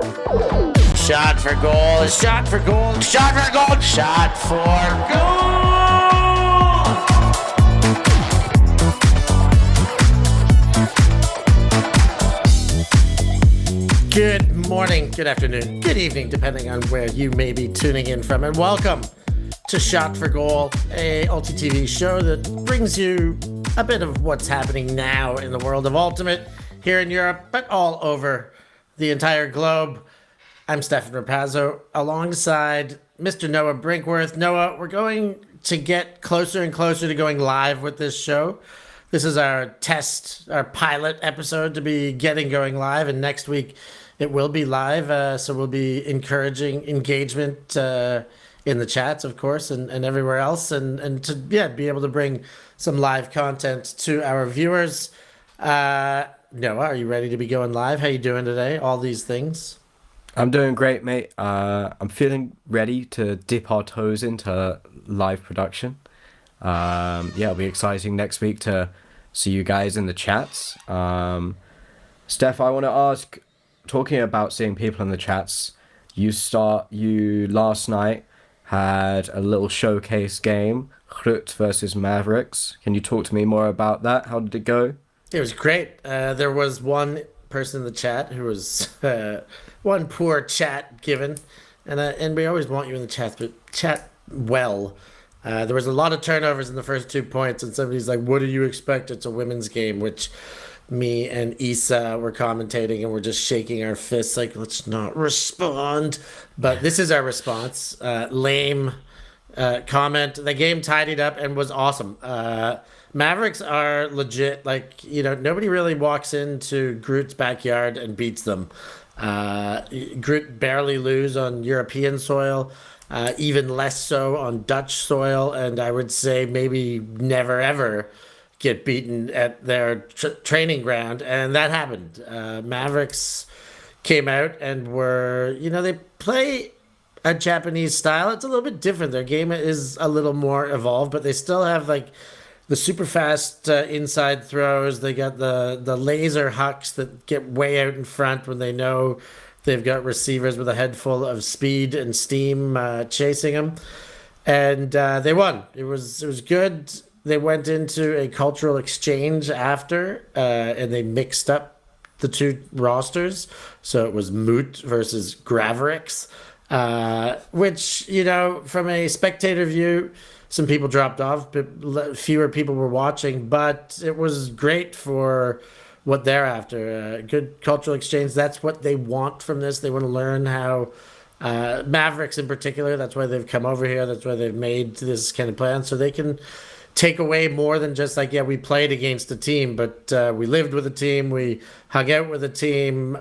Shot for goal, shot for goal, shot for goal, shot for goal! Good morning, good afternoon, good evening, depending on where you may be tuning in from, and welcome to Shot for Goal, a ULTI.TV show that brings you a bit of what's happening now in the world of Ultimate here in Europe, but all over the entire globe. I'm Stefan Rapazzo, alongside Mr. Noah Brinkworth. Noah, we're going to get closer and closer to going live with this show. This is our test, our pilot episode to be getting going live, and next week it will be live, so we'll be encouraging engagement in the chats, of course, and everywhere else, and to be able to bring some live content to our viewers. Noah, are you ready to be going live? How you doing today? All these things. I'm doing great, mate. I'm feeling ready to dip our toes into live production. It'll be exciting next week to see you guys in the chats. Steph, I want to ask, talking about seeing people in the chats, you last night had a little showcase game, GRUT versus Mavericks. Can you talk to me more about that? How did it go? It was great. There was one person in the chat who was one poor chat given, and we always want you in the chat, but chat well. There was a lot of turnovers in the first 2 points, and somebody's like, what do you expect? It's a women's game, which me and Issa were commentating, and we're just shaking our fists like, let's not respond. But this is our response. Lame comment. The game tidied up and was awesome. Mavericks are legit. Like, nobody really walks into GRUT's backyard and beats them. GRUT barely lose on European soil. Even less so on Dutch soil, and I would say maybe never ever get beaten at their training ground, and that happened. Mavericks came out and were, they play a Japanese style. It's a little bit different. Their game is a little more evolved, but they still have like the super fast inside throws. They got the laser hucks that get way out in front when they know they've got receivers with a head full of speed and steam chasing them. And they won. It was good. They went into a cultural exchange after, and they mixed up the two rosters. So it was Moot versus Graveriks, which, from a spectator view, some people dropped off, but fewer people were watching. But it was great for what they're after. Good cultural exchange. That's what they want from this. They want to learn how Mavericks in particular, that's why they've come over here. That's why they've made this kind of plan, so they can take away more than just like, we played against a team, but we lived with a team, we hung out with a team,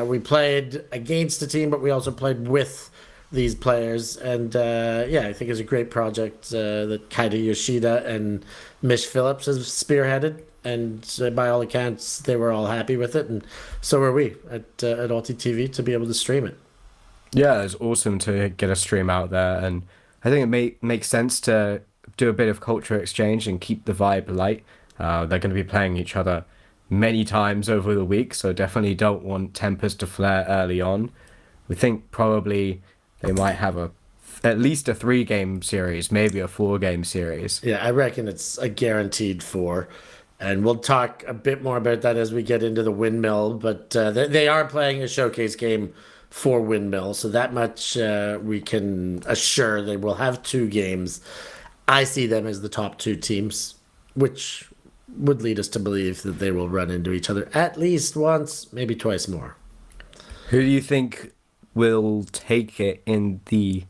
we played against a team, but we also played with these players. And I think it's a great project that Kaida Yoshida and Mish Phillips has spearheaded. And by all accounts, they were all happy with it, and so were we at ULTI.TV to be able to stream it. Yeah, it's awesome to get a stream out there, and I think it makes sense to do a bit of culture exchange and keep the vibe light. They're going to be playing each other many times over the week, so definitely don't want tempers to flare early on. We think probably they might have at least a 3-game series, maybe a 4-game series. Yeah, I reckon it's a guaranteed 4. And we'll talk a bit more about that as we get into the Windmill. But they are playing a showcase game for Windmill, so that much we can assure they will have 2 games. I see them as the top 2 teams, which would lead us to believe that they will run into each other at least once, maybe twice more. Who do you think will take it in the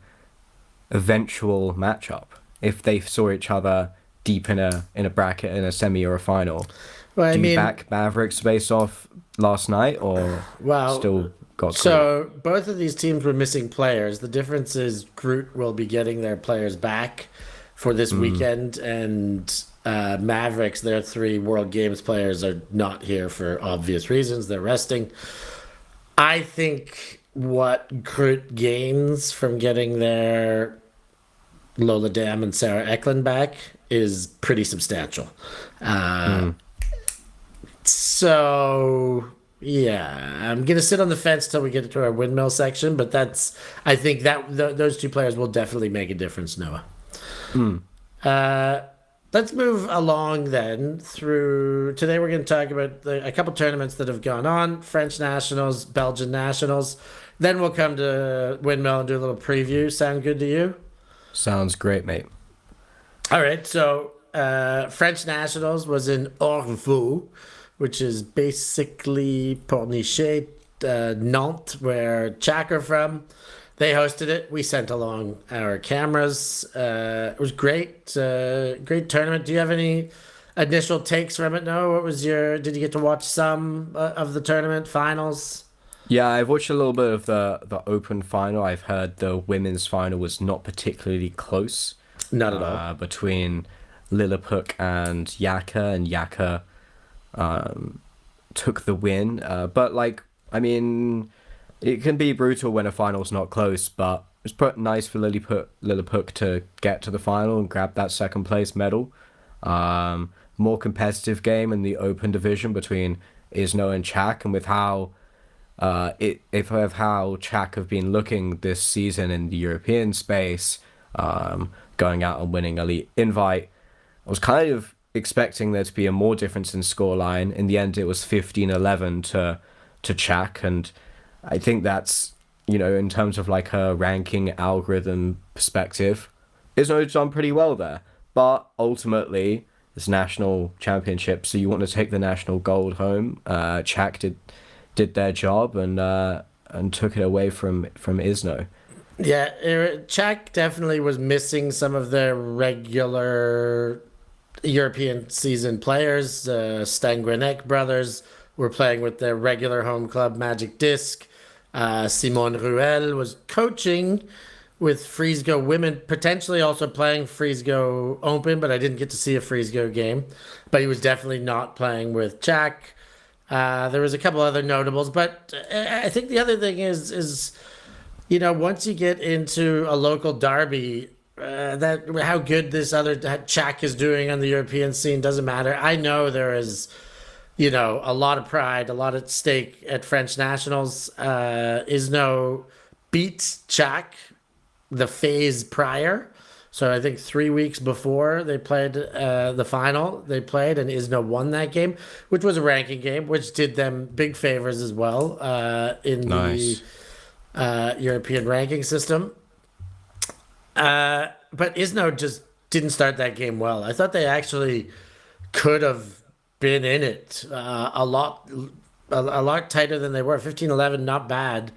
eventual matchup if they saw each other deep in a bracket in a semi or a final? Well, do you back Mavericks based off last night, or still got Groot? So both of these teams were missing players. The difference is GRUT will be getting their players back for this weekend, and Mavericks, their 3 World Games players, are not here for obvious reasons. They're resting. I think what GRUT gains from getting their Lola Dam and Sarah Eklund back is pretty substantial. So Yeah, I'm gonna sit on the fence till we get to our windmill section, but I think that those two players will definitely make a difference, Noah. Mm. Uh, let's move along then through. Today we're going to talk about a couple tournaments that have gone on: French Nationals, Belgian Nationals. Then we'll come to windmill and do a little preview. Sound good to you? Sounds great, mate. All right, so French Nationals was in Orvaux, which is basically Pornichet, Nantes, where Czech are from. They hosted it. We sent along our cameras. It was great. Great tournament. Do you have any initial takes from it? No. What was your? Did you get to watch some of the tournament finals? Yeah, I've watched a little bit of the open final. I've heard the women's final was not particularly close. Not at all. Between Lilliput and Yaka took the win. But like, I mean, it can be brutal when a final's not close, but it's nice for Lilliput to get to the final and grab that second place medal. More competitive game in the open division between Isno and Czech, and with how how Czech have been looking this season in the European space, going out and winning elite invite. I was kind of expecting there to be a more difference in scoreline. In the end, it was 15-11 to Czech, and I think that's, in terms of like a ranking algorithm perspective, Isno's done pretty well there. But ultimately, it's national championship, so you want to take the national gold home. Czech did their job and took it away from Isno. Yeah, Czech definitely was missing some of their regular European season players. Stangrenek brothers were playing with their regular home club Magic Disc. Simon Ruel was coaching with Frisgo women, potentially also playing Frisgo Open, but I didn't get to see a Frisgo game. But he was definitely not playing with Czech. There was a couple other notables, but I think the other thing is once you get into a local derby, that how good this other Czech is doing on the European scene doesn't matter. I know there is, a lot of pride, a lot at stake at French Nationals. Isno beat Czech the phase prior. So I think 3 weeks before they played the final, and Isno won that game, which was a ranking game, which did them big favors as well in Nice. the European ranking system. But Isno just didn't start that game well. I thought they actually could have been in it a lot tighter than they were. 15-11, not bad.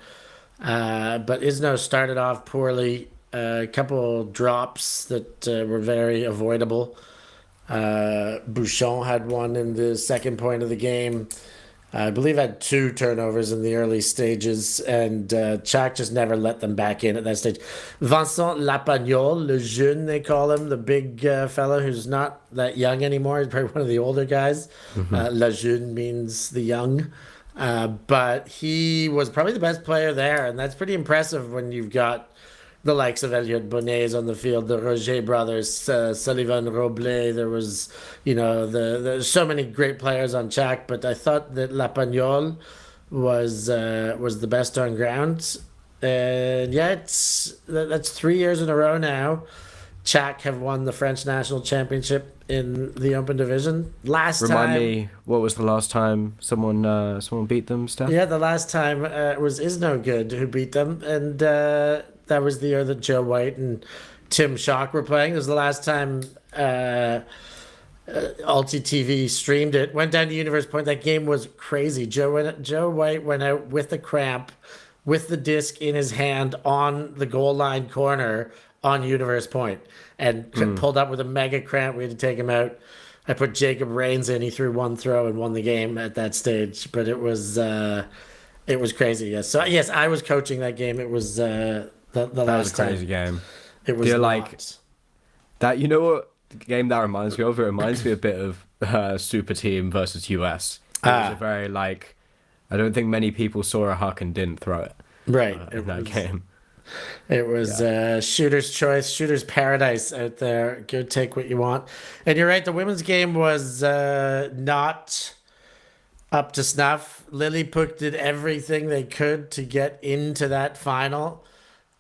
But Isno started off poorly. A couple drops that were very avoidable. Bouchon had one in the second point of the game. I believe had 2 turnovers in the early stages, and Czech just never let them back in at that stage. Vincent Lapagnol, le jeune they call him, the big fellow who's not that young anymore. He's probably one of the older guys. Le jeune means the young. But he was probably the best player there, and that's pretty impressive when you've got the likes of Elliot Bonnet on the field, the Roger brothers, Sullivan Robles. There was, there's so many great players on Czech, but I thought that Lapagnol was the best on ground. And yeah, that's 3 years in a row now. Czech have won the French National Championship in the Open Division. Remind me, what was the last time someone beat them, Steph? Yeah, the last time it was Isno Good who beat them, and that was the year that Joe White and Tim Schock were playing. It was the last time ULTI.TV streamed it. Went down to Universe Point. That game was crazy. Joe White went out with the cramp, with the disc in his hand on the goal line corner on Universe Point, and pulled up with a mega cramp. We had to take him out. I put Jacob Rains in. He threw one throw and won the game at that stage. But it was crazy. Yes. So yes, I was coaching that game. It was the last time. That was a crazy game. It was like that. You know what game that reminds me of? It reminds me a bit of Super Team versus US. It was a very I don't think many people saw a huck and didn't throw it. Right. In that game. It was shooter's choice, shooter's paradise out there. Go take what you want. And you're right, the women's game was not up to snuff. Lilliput did everything they could to get into that final.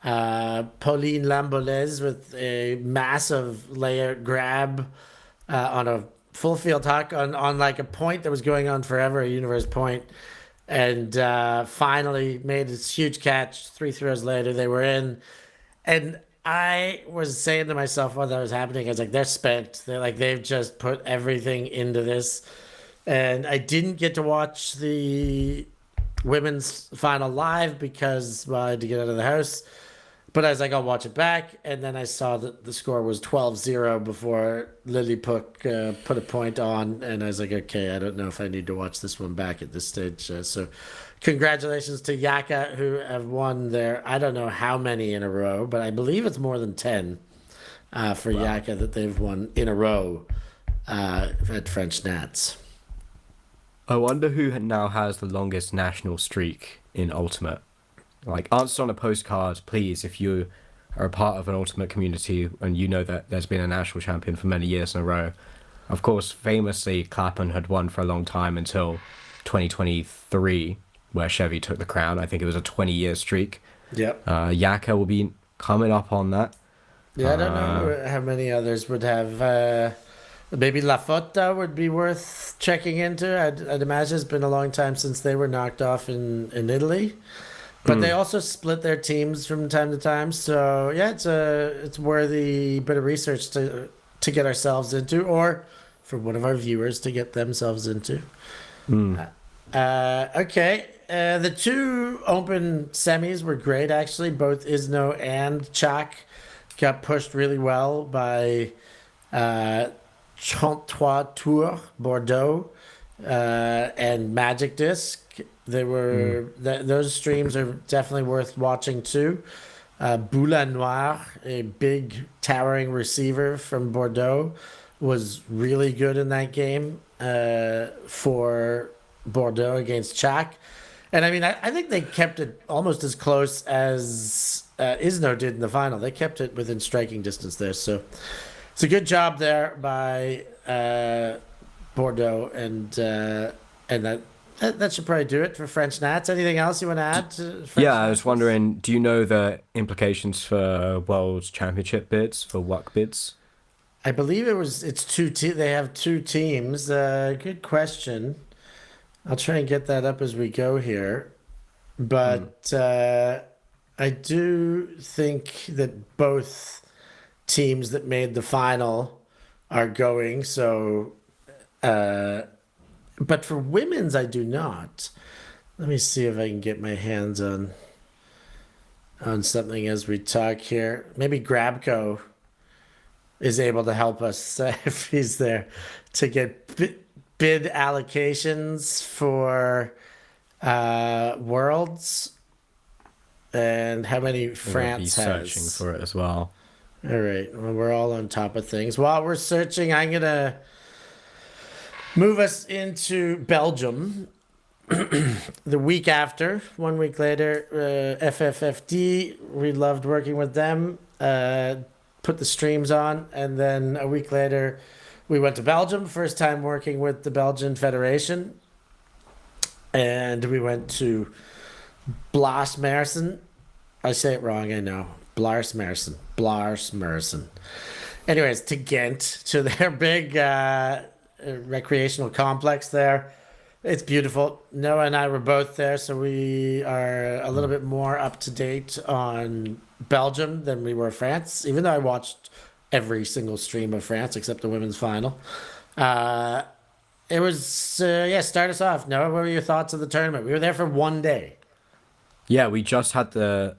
Pauline Lambolez with a massive layer grab on a full field huck on like a point that was going on forever, a universe point, and finally made this huge catch. 3 throws later, they were in, and I was saying to myself while that was happening, I was like, they're spent. They're like, they've just put everything into this. And I didn't get to watch the women's final live because, well, I had to get out of the house. But I was like, I'll watch it back. And then I saw that the score was 12-0 before Lilliput put a point on. And I was like, okay, I don't know if I need to watch this one back at this stage. So congratulations to Yaka, who have won their, I don't know how many in a row, but I believe it's more than 10 for Yaka that they've won in a row at French Nats. I wonder who now has the longest national streak in Ultimate. Like, answer on a postcard, please, if you are a part of an Ultimate community and you know that there's been a national champion for many years in a row. Of course, famously, Clapham had won for a long time until 2023, where Chevy took the crown. I think it was a 20-year streak. Yep. Yaka will be coming up on that. Yeah, I don't know how many others would have. Maybe La Fotta would be worth checking into. I'd imagine it's been a long time since they were knocked off in Italy. But they also split their teams from time to time. So, yeah, it's worthy bit of research to get ourselves into, or for one of our viewers to get themselves into. Okay. The 2 open semis were great, actually. Both Isno and Chak got pushed really well by 33 Tours, Bordeaux, and Magic Disc. They were those streams are definitely worth watching too. Boula Noir, a big towering receiver from Bordeaux, was really good in that game for Bordeaux against Chak. And I mean, I think they kept it almost as close as Isno did in the final. They kept it within striking distance there. So it's a good job there by Bordeaux, and that should probably do it for French Nats. Anything else you want to add to French Yeah, I was Nats? wondering, do you know the implications for World Championship bids, for WUC bids? I believe it's they have 2 teams. Good question. I'll try and get that up as we go here. But I do think that both teams that made the final are going. So, but for women's, I do not. Let me see if I can get my hands on something as we talk here. Maybe Grabco is able to help us if he's there to get bid allocations for Worlds and how many France Be has. searching for it as well. All right. Well, we're all on top of things. While we're searching, I'm going to move us into Belgium. The week after, 1 week later, FFFD, we loved working with them, put the streams on, and then a week later, we went to Belgium, first time working with the Belgian Federation, and we went to Blaasmersen. I say it wrong, I know. Blaasmersen. Anyways, to Ghent, to their big recreational complex there. It's beautiful. Noah and I were both there, so we are a little bit more up to date on Belgium than we were France, even though I watched every single stream of France except the women's final. It was, start us off. Noah, what were your thoughts of the tournament? We were there for 1 day. Yeah, we just had the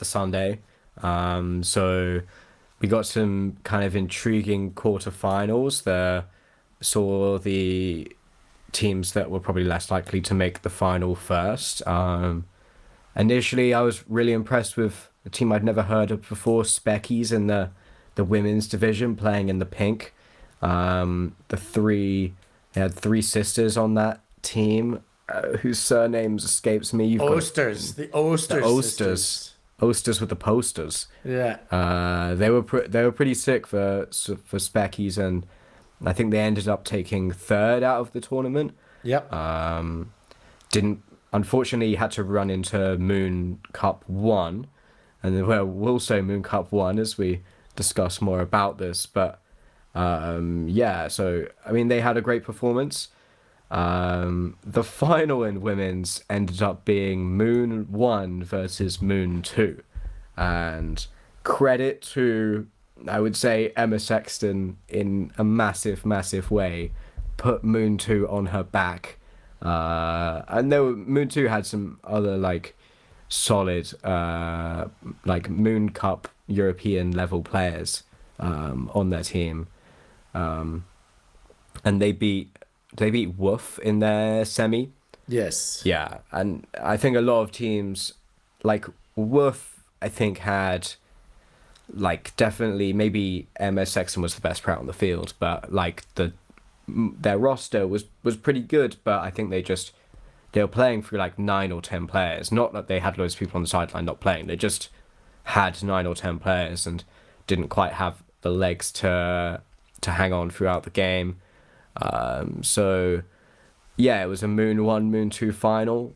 Sunday. So we got some kind of intriguing quarterfinals there. Saw the teams that were probably less likely to make the final first. Initially, I was really impressed with a team I'd never heard of before, Speckies in the women's division, playing in the pink. They had 3 sisters on that team, whose surnames escapes me. Oosters. The Oosters. Sisters. Oosters with the posters. Yeah. They were pretty sick for Speckies, and I think they ended up taking 3rd out of the tournament. Yep. didn't, unfortunately, had to run into Moon Cup 1. And we'll say Moon Cup 1 as we discuss more about this. But yeah, so, I mean, they had a great performance. The final in women's ended up being Moon 1 versus Moon 2. And credit to, I would say, Emma Sexton in a massive, massive way, put Moon 2 on her back. And Moon 2 had some other, like, solid, like, Moon Cup European level players on their team. And they beat Woof in their semi. Yes. Yeah, and I think a lot of teams, like Woof, I think had, like, definitely, maybe MS Sexton was the best player on the field, but like their roster was pretty good, but I think they were playing through like 9 or 10 players. Not that they had loads of people on the sideline not playing. They just had 9 or 10 players and didn't quite have the legs to hang on throughout the game. So yeah, it was a Moon 1, Moon 2 final.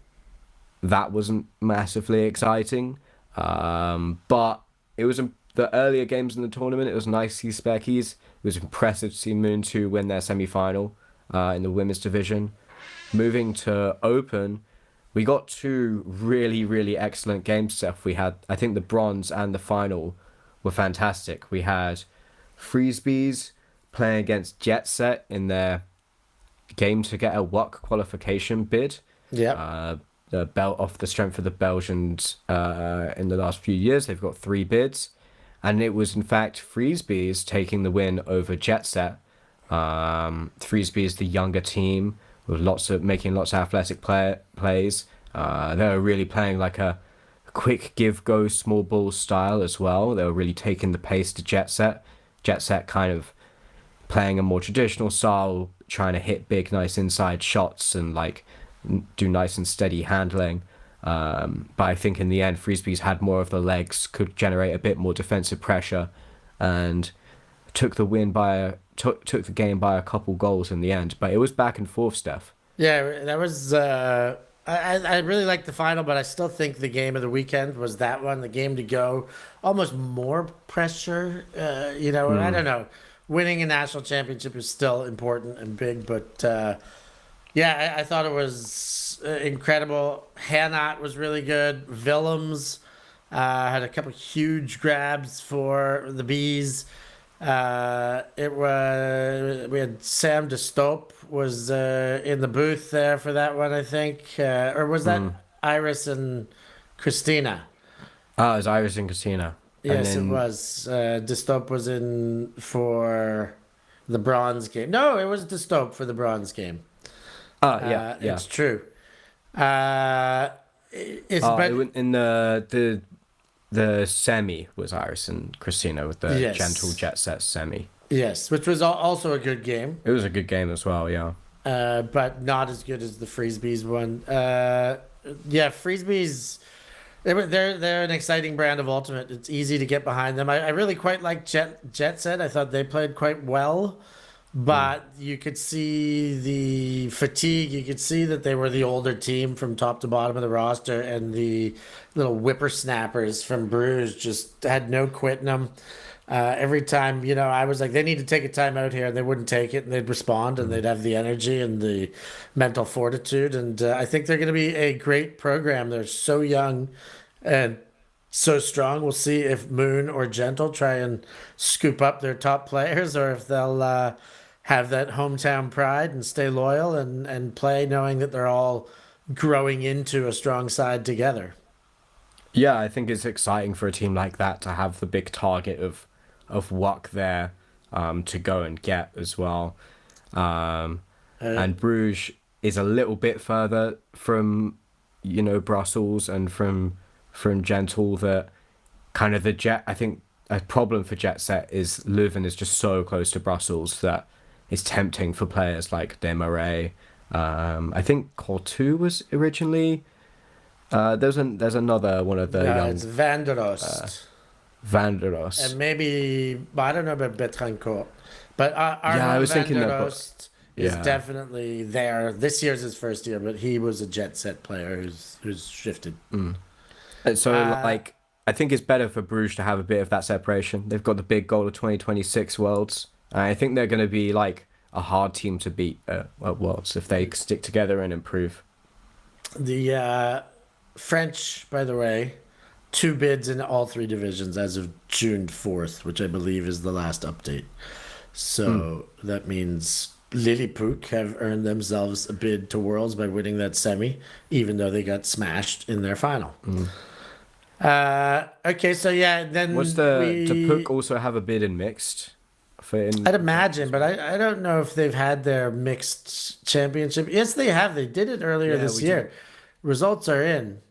That wasn't massively exciting. But it was the earlier games in the tournament. It was nice to see Speckies. It was impressive to see Moon 2 win their semi-final in the women's division. Moving to Open, we got 2 really, really excellent games, Seth. We had, I think the bronze and the final were fantastic. We had Frisbees playing against Jet Set in their game to get a WUC qualification bid. Yeah. The belt off the strength of the Belgians in the last few years. They've got 3 bids. And it was, in fact, Frisbees taking the win over Jet Set. Frisbee is the younger team with making lots of athletic plays. They were really playing like a quick give-go small ball style as well. They were really taking the pace to Jet Set. Jet Set kind of playing a more traditional style, trying to hit big, nice inside shots and like do nice and steady handling. But I think in the end, Frisbees had more of the legs, could generate a bit more defensive pressure, and took the game by a couple goals in the end. But it was back and forth, Steph. Yeah, that was. I really liked the final, but I still think the game of the weekend was that one, the game to go. Almost more pressure, I don't know. Winning a national championship is still important and big, but yeah, I thought it was incredible. Hanat was really good. Willems had a couple huge grabs for the bees. We had Sam de Stoop was in the booth there for that one, I think, or was that Iris and Christina? Ah, it was Iris and Christina. Yes, it was. De Stoop was in for the bronze game. No, it was De Stoop for the bronze game. Yeah. It's true. In the semi was Iris and Christina with the gentle Jet Set semi. Yes, which was also a good game. It was a good game as well, yeah. But not as good as the Frisbees one. Frisbees, they're an exciting brand of Ultimate. It's easy to get behind them. I really quite like Jet Set. I thought they played quite well. But you could see the fatigue. You could see that they were the older team from top to bottom of the roster, and the little whippersnappers from Bruges just had no quit in them. Every time, I was like, they need to take a time out here, and they wouldn't take it, and they'd respond, and they'd have the energy and the mental fortitude. And I think they're going to be a great program. They're so young and so strong. We'll see if Moon or Gentle try and scoop up their top players, or if they'll have that hometown pride and stay loyal and play knowing that they're all growing into a strong side together. Yeah, I think it's exciting for a team like that to have the big target of WUC there to go and get as well. And Bruges is a little bit further from, Brussels and from Gentle, that kind of I think a problem for Jet Set is Leuven is just so close to Brussels that it's tempting for players like Desmarais. I think Cortu was originally. There's another one of the young. It's Van der Oost. Van der Oost. And maybe I don't know about Betrancourt, but I was thinking Van der that. Oost is Yeah. definitely there. This year's his first year, but he was a jet set player who's shifted. And so, Uh, like, I think it's better for Bruges to have a bit of that separation. They've got the big goal of 2026 Worlds. I think they're going to be, like, a hard team to beat at Worlds if they stick together and improve. the French, by the way, 2 bids in all 3 divisions as of June 4th, which I believe is the last update. So that means Lilliput have earned themselves a bid to Worlds by winning that semi, even though they got smashed in their final. Okay, so yeah, Was then the Puck also have a bid in mixed? I'd imagine, but I don't know if they've had their mixed championship. Yes, they have. They did it earlier this we year. did. Results are in.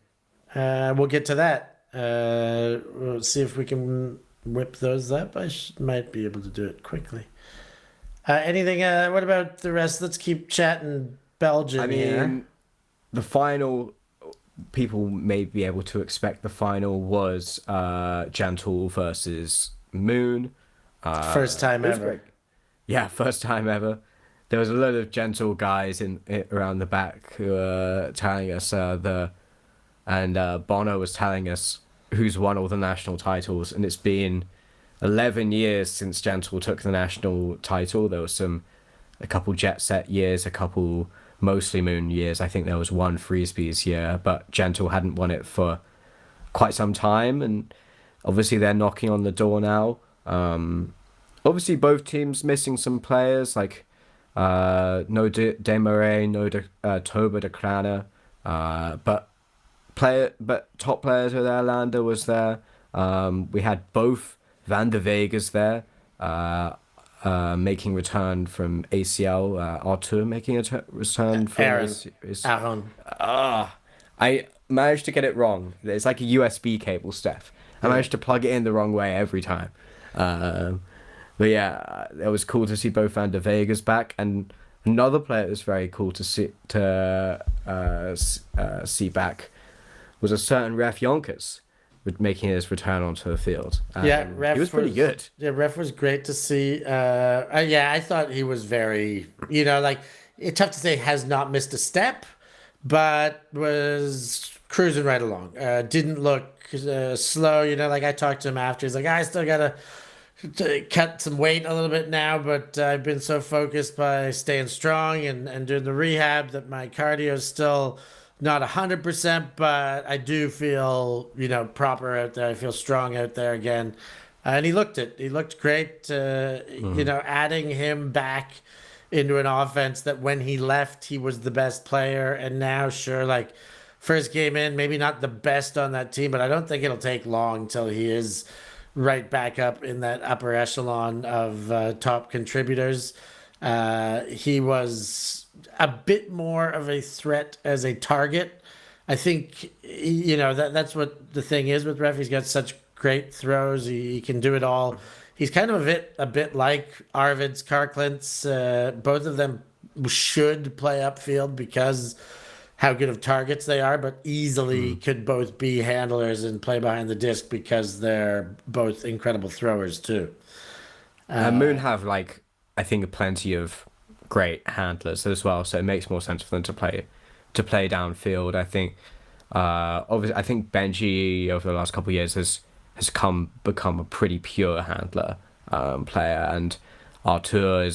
We'll get to that. We'll see if we can whip those up. I might be able to do it quickly. Anything? What about the rest? Let's keep chatting Belgian I here. mean, the final, people may be able to expect the final was Gentle versus Moon. First time It was ever. great. Yeah, first time ever. There was a lot of Gentle guys around the back who were telling us Bono was telling us who's won all the national titles, and it's been 11 years since Gentle took the national title. There was a couple Jet Set years, a couple mostly Moon years. I think there was one Frisbee's year, but Gentle hadn't won it for quite some time, and obviously they're knocking on the door now. Obviously both teams missing some players like no Desmarais, no Toba de Krana, but top players were there. Lander was there. We had both Van de Vegas there, making return from ACL. Arthur making a return from Aaron. I managed to get it wrong. It's like a USB cable, Steph. I managed to plug it in the wrong way every time. But yeah, it was cool to see both Van de Vegas back, and another player that was very cool to see back was a certain Ref Yonkers making his return onto the field. Yeah, Ref he was pretty good. Yeah, Ref was great to see. Yeah, I thought he was very, like, it's tough to say has not missed a step, but was cruising right along. Didn't look slow, like I talked to him after. He's like, I still got to cut some weight a little bit now, but I've been so focused by staying strong and doing the rehab that my cardio is still not 100%, but I do feel, proper out there. I feel strong out there again. And he looked it. He looked great. Adding him back into an offense that when he left, he was the best player. And now, sure, like first game in, maybe not the best on that team, but I don't think it'll take long till he is right back up in that upper echelon of top contributors. He was a bit more of a threat as a target. I think that's what the thing is with Ref. He's got such great throws. He can do it all. He's kind of a bit like Arvid's, Karklint's. Both of them should play upfield because how good of targets they are, but easily could both be handlers and play behind the disc because they're both incredible throwers too. Moon have I think plenty of great handlers as well, so it makes more sense for them to play downfield. I think obviously I think Benji over the last couple of years has become a pretty pure handler player, and Arthur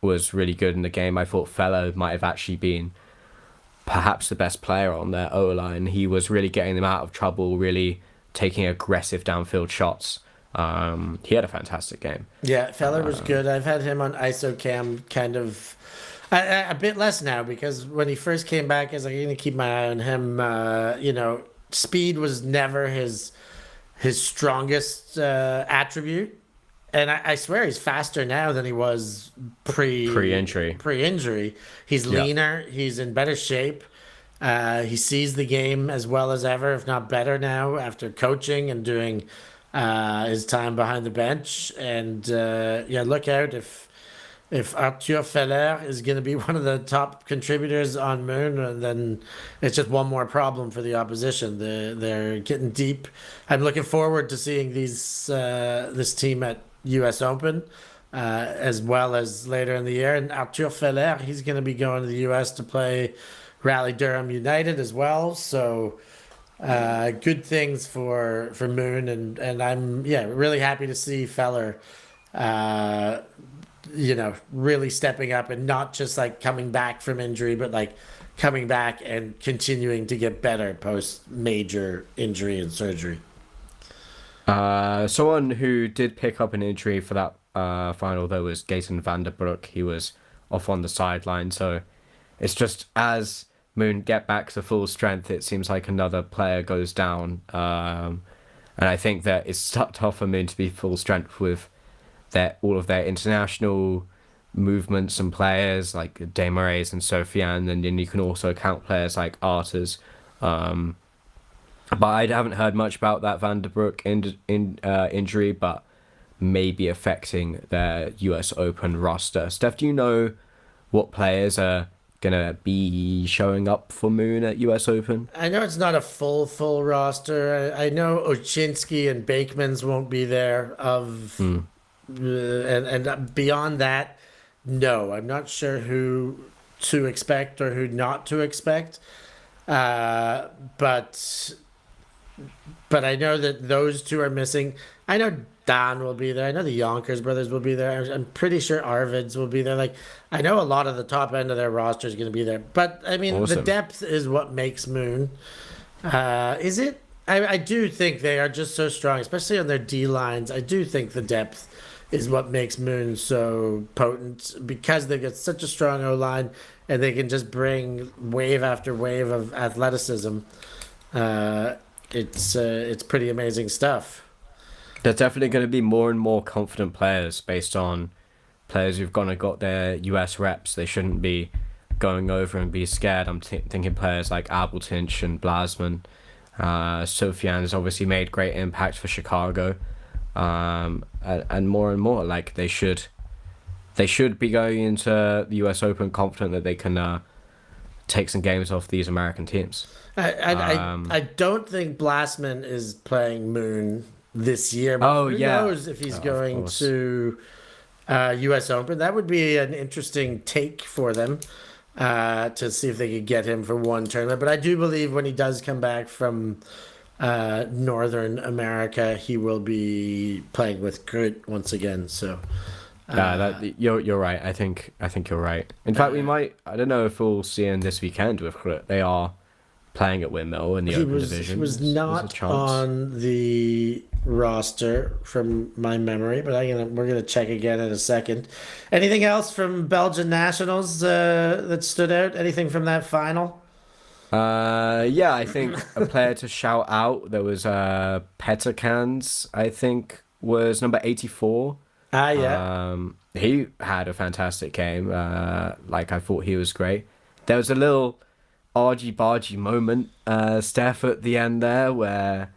was really good in the game. I thought Fellow might have actually been perhaps the best player on their O-line. He was really getting them out of trouble, really taking aggressive downfield shots. He had a fantastic game. Yeah, Feller was good. I've had him on ISOCAM kind of a bit less now because when he first came back, I was like, I'm going to keep my eye on him. Speed was never his strongest attribute. And I swear he's faster now than he was pre-injury. He's leaner. He's in better shape. He sees the game as well as ever, if not better now, after coaching and doing his time behind the bench. And look out if Arthur Feller is going to be one of the top contributors on Moon, and then it's just one more problem for the opposition. They're getting deep. I'm looking forward to seeing this team at U.S. Open, as well as later in the year. And Arthur Feller, he's going to be going to the U.S. to play Rally Durham United as well. So good things for Moon, and I'm really happy to see Feller, really stepping up and not just like coming back from injury, but like coming back and continuing to get better post major injury and surgery. Someone who did pick up an injury for that final though was Gaten van der Broek. He was off on the sideline, so it's just as Moon get back to full strength, it seems like another player goes down. And I think that it's tough for Moon to be full strength with all of their international movements and players like Desmarais and Sofiane, and then you can also count players like Arters. But I haven't heard much about that Van der Broek injury, but maybe affecting their US Open roster. Steph, do you know what players are gonna be showing up for Moon at US Open? I know it's not a full roster. I know Ochinsky and Bakemans won't be there. And beyond that, no, I'm not sure who to expect or who not to expect. But I know that those two are missing. I know Dan will be there. I know the Yonkers brothers will be there. I'm pretty sure Arvids will be there. Like, I know a lot of the top end of their roster is going to be there. But I mean, Awesome. The depth is what makes Moon. Is it? I do think they are just so strong, especially on their D lines. I do think the depth is what makes Moon so potent because they've got such a strong O line and they can just bring wave after wave of athleticism. It's pretty amazing stuff. There's definitely going to be more and more confident players based on players who've got their US reps. They shouldn't be going over and be scared. I'm thinking players like Abeltinch and Blasman. Sofiane has obviously made great impact for Chicago. And more like they should be going into the US Open confident that they can take some games off these American teams. I don't think Blasman is playing Moon this year, but who knows if he's going to US Open. That would be an interesting take for them to see if they could get him for one tournament. But I do believe when he does come back from Northern America, he will be playing with Groot once again. So you're right. I think you're right. In fact, we might. I don't know if we'll see him this weekend with Groot. They are playing at Windmill in the Open division. He was not on the roster from my memory, but we're gonna check again in a second. Anything else from Belgian Nationals that stood out? Anything from that final? I think a player to shout out. There was Peterkans, I think, was number 84. He had a fantastic game. I thought he was great. There was a little argy-bargy moment, Steph, at the end there, where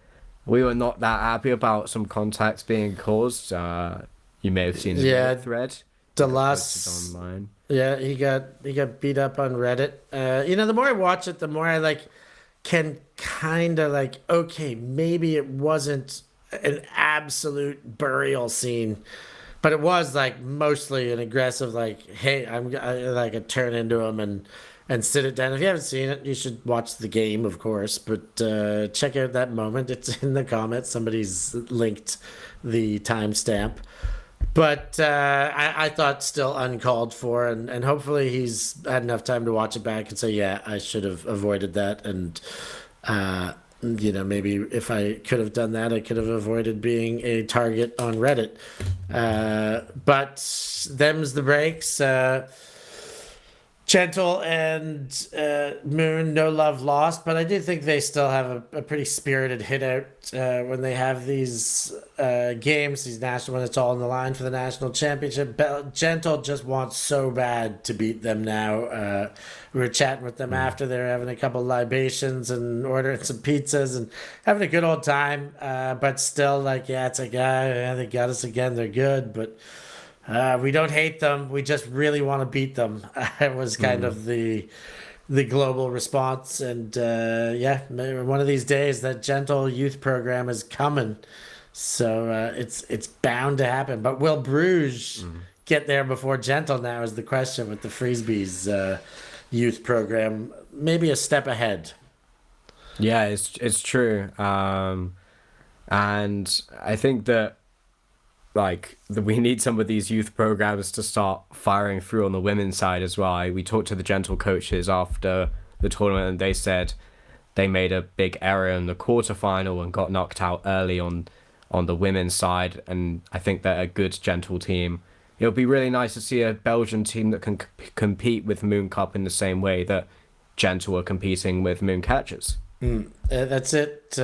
we were not that happy about some contacts being caused. You may have seen the thread. Delas online. Yeah, he got beat up on Reddit. The more I watch it, the more I can kind of okay, maybe it wasn't an absolute burial scene, but it was mostly an aggressive hey, I turn into him and sit it down. If you haven't seen it, you should watch the game, of course, but check out that moment. It's in the comments. Somebody's linked the timestamp. But I thought still uncalled for, and hopefully he's had enough time to watch it back and say, yeah, I should have avoided that. And, maybe if I could have done that, I could have avoided being a target on Reddit. But them's the breaks. Gentle and Moon, no love lost, but I do think they still have a pretty spirited hit out when they have these games, these national, when it's all on the line for the national championship. Gentle just wants so bad to beat them now. We were chatting with them after they were having a couple libations and ordering some pizzas and having a good old time, but still it's they got us again, they're good, but we don't hate them. We just really want to beat them. It was kind of the global response. And maybe one of these days that Gentle youth program is coming. So it's bound to happen. But will Bruges get there before Gentle now is the question with the Frisbee's youth program. Maybe a step ahead. Yeah, it's true. And I think that we need some of these youth programs to start firing through on the women's side as well. We talked to the Gentle coaches after the tournament, and they said they made a big error in the quarterfinal and got knocked out early on the women's side. And I think they're a good Gentle team. It'll be really nice to see a Belgian team that can compete with Moon Cup in the same way that Gentle are competing with Moon Catchers. That's it.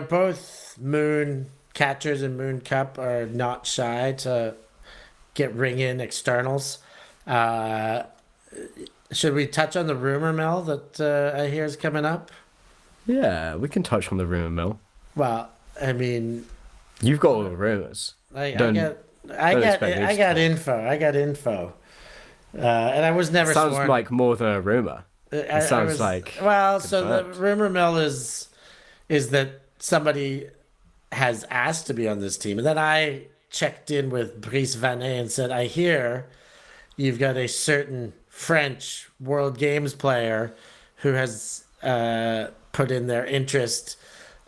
Both Moon Catchers and Moon Cup are not shy to get ring-in externals. Should we touch on the rumor mill that I hear is coming up? Yeah, we can touch on the rumor mill. Well, I mean, you've got all the rumors. I got info. And I was never sounds sworn. like more than a rumor. It sounds like well. So the rumor mill is that somebody has asked to be on this team, and then I checked in with Brice Vanet and said, "I hear you've got a certain French World Games player who has put in their interest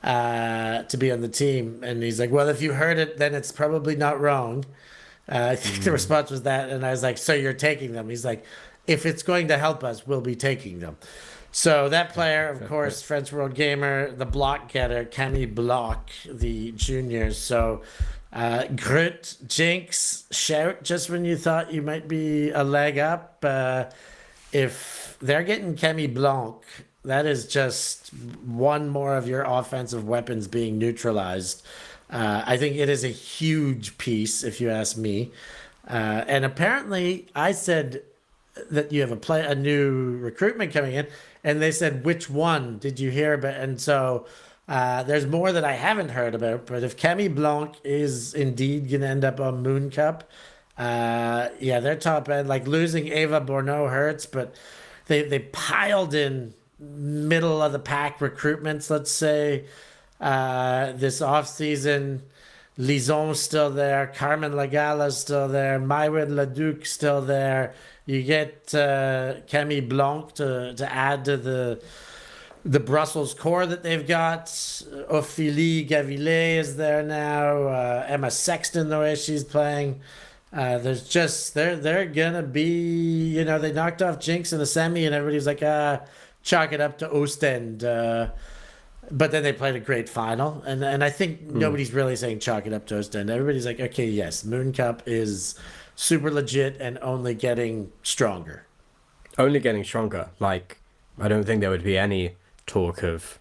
to be on the team." And he's like, "Well, if you heard it, then it's probably not wrong." I think the response was that, and I was like, "So you're taking them?" He's like, "If it's going to help us, we'll be taking them." So that player, of course, French World Gamer, the block getter, Camille Block, the juniors. So Groot, Jinx, shout just when you thought you might be a leg up. If they're getting Camille Blanc, that is just one more of your offensive weapons being neutralized. I think it is a huge piece, if you ask me. And apparently, I said that you have a new recruitment coming in, and they said, "Which one did you hear about?" And so there's more that I haven't heard about. But if Camille Blanc is indeed going to end up on Moon Cup, they're top end. Like losing Eva Bourneau hurts, but they piled in middle of the pack recruitments, let's say. This offseason, Lison's still there, Carmen Lagala's still there, Maywin Leduc still there. You get Camille Blanc to add to the Brussels core that they've got. Ophélie Gavillet is there now. Emma Sexton, the way she's playing. There's just they're gonna be, they knocked off Jinx in the semi, and everybody's like, chalk it up to Ostend. But then they played a great final, and I think nobody's really saying chalk it up to Ostend. Everybody's like, okay, yes, Moon Cup is super legit and only getting stronger. Only getting stronger. Like, I don't think there would be any talk of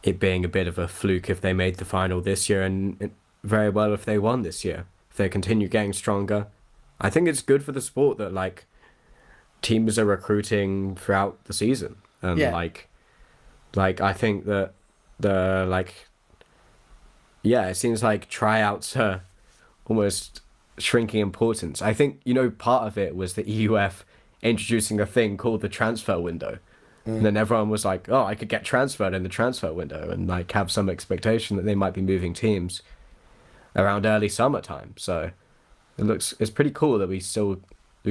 it being a bit of a fluke if they made the final this year, and very well if they won this year. If they continue getting stronger, I think it's good for the sport that teams are recruiting throughout the season, and I think that it seems like tryouts are almost shrinking importance. I think, part of it was the EUF introducing a thing called the transfer window. And then everyone was like, oh, I could get transferred in the transfer window, and have some expectation that they might be moving teams around early summertime. So it's pretty cool that we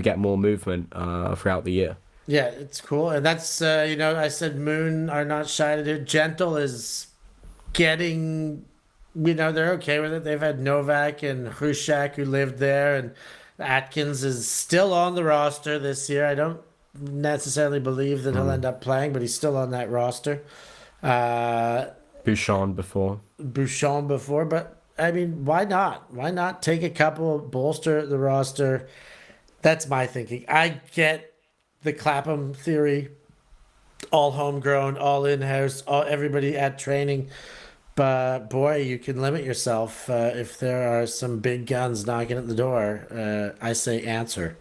get more movement throughout the year. Yeah, it's cool. And that's, I said Moon are not shy to do. Gentle is getting, they're okay with it. They've had Novak and Hrushak who lived there, and Atkins is still on the roster this year. I don't necessarily believe that he'll end up playing, but he's still on that roster. Bouchon before. But I mean, why not? Why not take a couple, bolster the roster? That's my thinking. I get the Clapham theory, all homegrown, all in-house, everybody at training. But boy, you can limit yourself if there are some big guns knocking at the door. I say answer.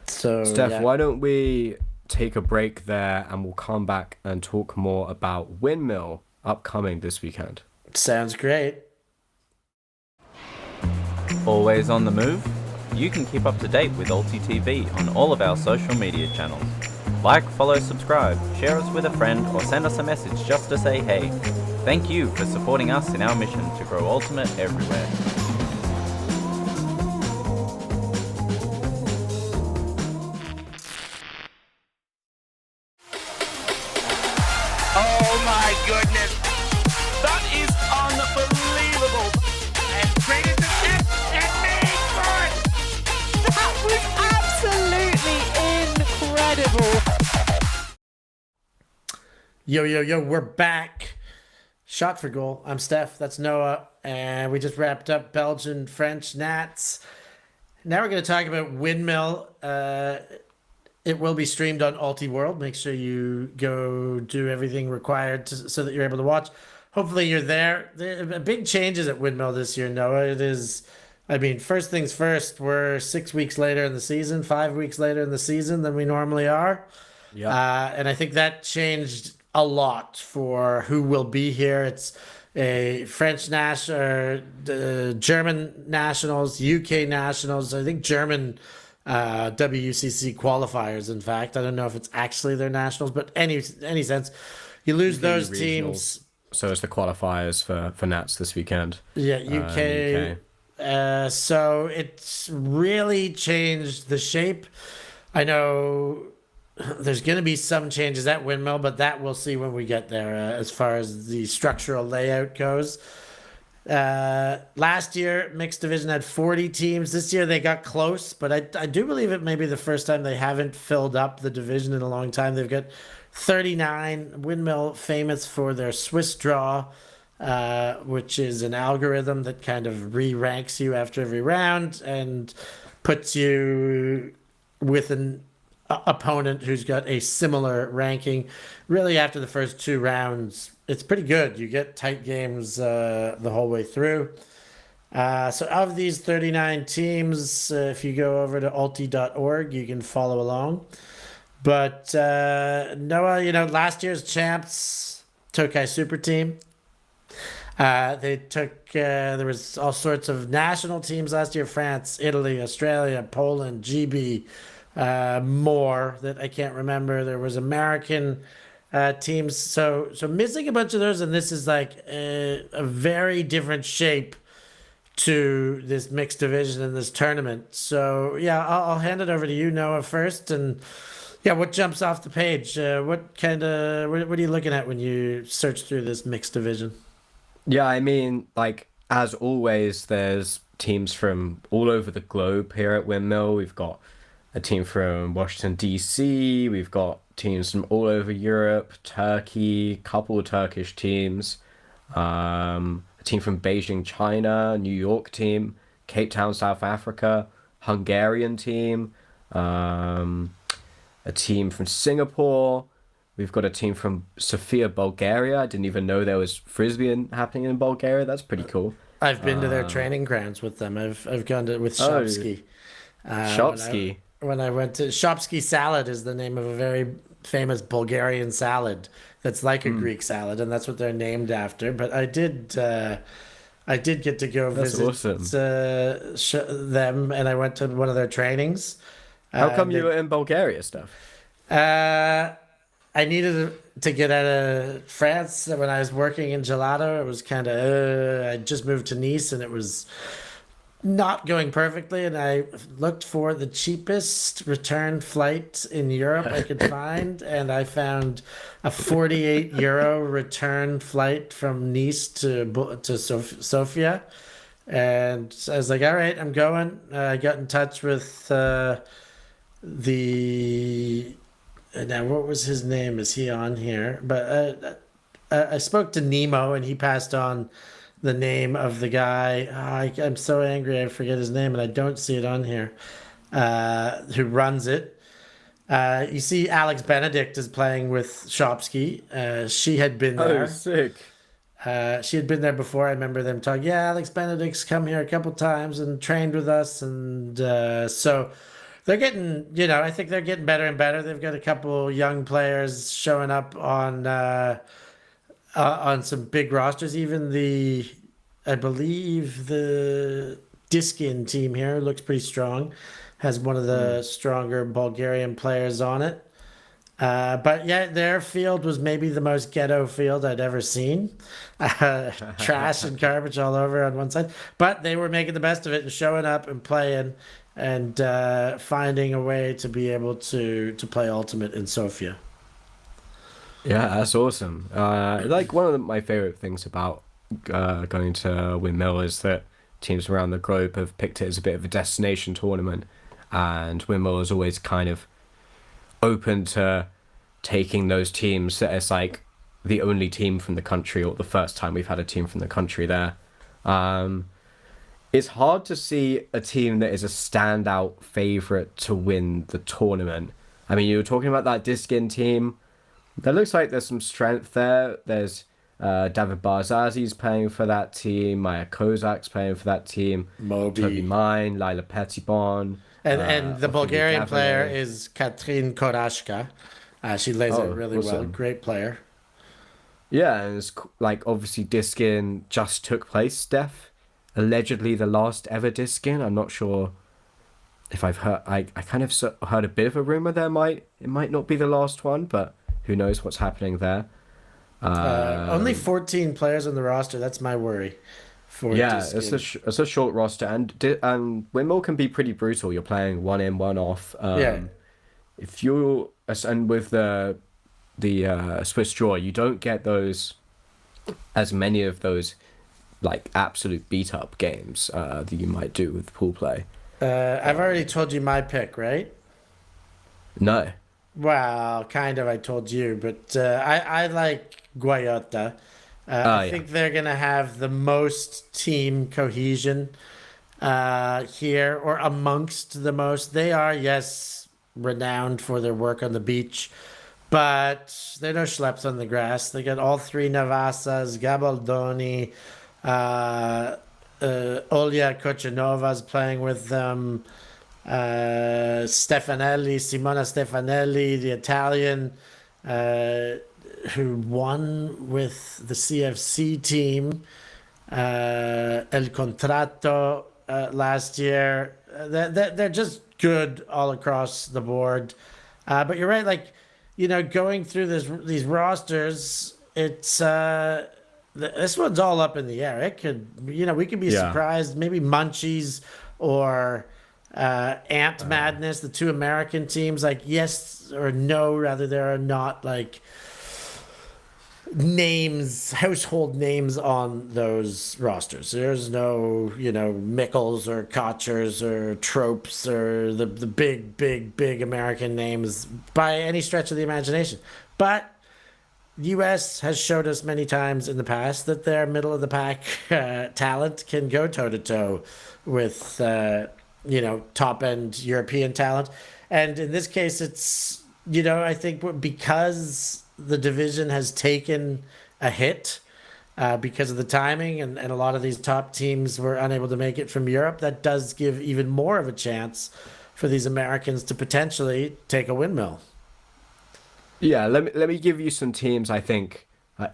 Steph, why don't we take a break there, and we'll come back and talk more about Windmill upcoming this weekend. Sounds great. Always on the move? You can keep up to date with ULTI.TV on all of our social media channels. Like, follow, subscribe, share us with a friend, or send us a message just to say hey. Thank you for supporting us in our mission to grow Ultimate everywhere. Oh my goodness! That is unbelievable! And traded the tip and made good! That was absolutely incredible. Yo, we're back. Shot for goal. I'm Steph. That's Noah. And we just wrapped up Belgian, French, Nats. Now we're going to talk about Windmill. It will be streamed on ULTI World. Make sure you go do everything required so that you're able to watch. Hopefully you're there. There are big changes at Windmill this year, Noah. It is, first things first, we're 6 weeks later in the season, 5 weeks later in the season than we normally are. Yeah. And I think that changed a lot for who will be here. It's a French national, German nationals, UK nationals. I think German WCC qualifiers. In fact, I don't know if it's actually their nationals, but any sense, you lose those teams. So it's the qualifiers for Nats this weekend. Yeah, UK. So it's really changed the shape. I know there's going to be some changes at Windmill, but that we'll see when we get there as far as the structural layout goes. Last year, mixed division had 40 teams. This year they got close, but I do believe it may be the first time they haven't filled up the division in a long time. They've got 39. Windmill famous for their Swiss draw, which is an algorithm that kind of re-ranks you after every round and puts you with an opponent who's got a similar ranking. Really, after the first 2 rounds, it's pretty good. You get tight games the whole way through. So of these 39 teams, if you go over to ULTI.org, you can follow along. But Noah, last year's champs, Tokai Super Team. They took, there was all sorts of national teams last year: France, Italy, Australia, Poland, GB, more that I can't remember. There was American teams. So missing a bunch of those, and this is like a very different shape to this mixed division in this tournament. So yeah, I'll hand it over to you, Noah, first. And yeah, what jumps off the page? What are you looking at when you search through this mixed division? Yeah, as always, there's teams from all over the globe here at Windmill. We've got a team from Washington, D.C. We've got teams from all over Europe, Turkey, couple of Turkish teams, a team from Beijing, China, New York team, Cape Town, South Africa, Hungarian team, a team from Singapore. We've got a team from Sofia, Bulgaria. I didn't even know there was Frisbee happening in Bulgaria. That's pretty cool. I've been to their training grounds with them. I've gone to with Shopski. Shopski. When I went to Shopski salad is the name of a very famous Bulgarian salad that's like a Greek salad, and that's what they're named after. But I did get to go visit them, and I went to one of their trainings. How come you were in Bulgaria, stuff? I needed to get out of France when I was working in gelato. It was kind of I just moved to Nice, and it was not going perfectly, and I looked for the cheapest return flight in Europe I could find, and I found a 48 euro return flight from Nice to Sofia, and I was like, all right, I'm going. I got in touch with now what was his name? Is he on here? But I spoke to Nemo, and he passed on the name of the guy. I'm so angry I forget his name, and I don't see it on here, who runs it. You see Alex Benedict is playing with Shopski. She had been there. Oh, sick. She had been there before. I remember them talking, yeah, Alex Benedict's come here a couple times and trained with us. And so they're getting, I think they're getting better and better. They've got a couple young players showing up on some big rosters. Even I believe the Diskin team here looks pretty strong. Has one of the stronger Bulgarian players on it. But yeah, their field was maybe the most ghetto field I'd ever seen. Trash and garbage all over on one side. But they were making the best of it and showing up and playing and finding a way to be able to play Ultimate in Sofia. Yeah, that's awesome. Like one of my favorite things about going to Windmill is that teams around the globe have picked it as a bit of a destination tournament, and Windmill is always kind of open to taking those teams that it's like the only team from the country or the first time we've had a team from the country there. It's hard to see a team that is a standout favorite to win the tournament. I mean, you were talking about that Diskin team. There looks like there's some strength there. There's David Barzazi's playing for that team. Maya Kozak's playing for that team. Moby. Toby Mine, Lila Petitbon. And the Bulgarian Gavriel. player is Katrin Korashka. She lays it really well. awesome. Great player. Yeah, and it's like obviously Diskin just took place, Steph. Allegedly the last ever Diskin. I'm not sure if I've heard. I kind of heard a bit of a rumor it might not be the last one, but who knows what's happening there. Only 14 players on the roster. That's my worry. Yeah, it's a short roster, and Windmill can be pretty brutal. You're playing one in, one off. If you and with the Swiss draw, you don't get as many of those like absolute beat up games that you might do with pool play. I've already told you my pick, right? No. Well, kind of. I told you, but I like Guayota. I think they're gonna have the most team cohesion here, or amongst the most. They are, yes, renowned for their work on the beach, but they're no schleps on the grass. They got all three Navasas, Gabaldoni, Olya Kochenovas playing with them. Simona Stefanelli, the Italian, who won with the CFC team, El Contratto last year. They're just good all across the board. But you're right, like, going through these rosters, it's this one's all up in the air. It could, we could be surprised. Maybe Munchies or Ant Madness, the two American teams, like yes or no, rather there are not like household names on those rosters. There's no, Mickels or Kochers or Tropes or the big American names by any stretch of the imagination. But U.S. has showed us many times in the past that their middle of the pack talent can go toe to toe with top end European talent. And in this case, it's, I think because the division has taken a hit because of the timing and a lot of these top teams were unable to make it from Europe, that does give even more of a chance for these Americans to potentially take a Windmill. Yeah, let me give you some teams I think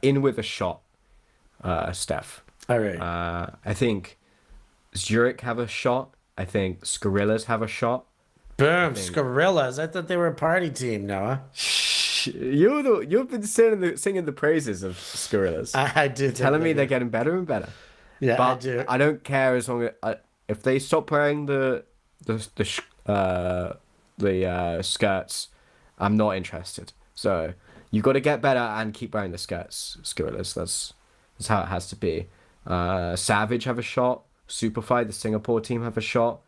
in with a shot, Steph. All right. I think Zurich have a shot. I think Skorillas have a shot. Boom, Skorillas. I thought they were a party team, Noah. You've been singing the praises of Skorillas. I do. Telling me they're getting better and better. Yeah, but I do. I don't care as long as if they stop wearing the skirts, I'm not interested. So you've got to get better and keep wearing the skirts, Skorillas. That's how it has to be. Savage have a shot. Superfly, the Singapore team, have a shot.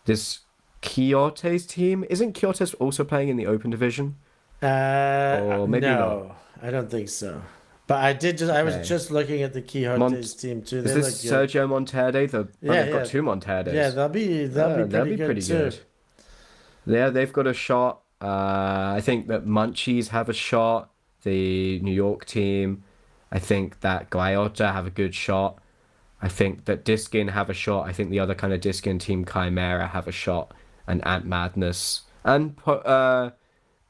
This Quixote's team, isn't Quixote also playing in the Open Division? Or maybe no, not. I don't think so. But I was just looking at the Quixote's team too. Is this Sergio Monterde? They've got two Monterdes. Yeah, they'll be pretty good. Yeah, they've got a shot. I think that Munchies have a shot. The New York team. I think that Guayota have a good shot. I think that Diskin have a shot. I think the other kind of Diskin team, Chimera, have a shot. And Ant Madness. And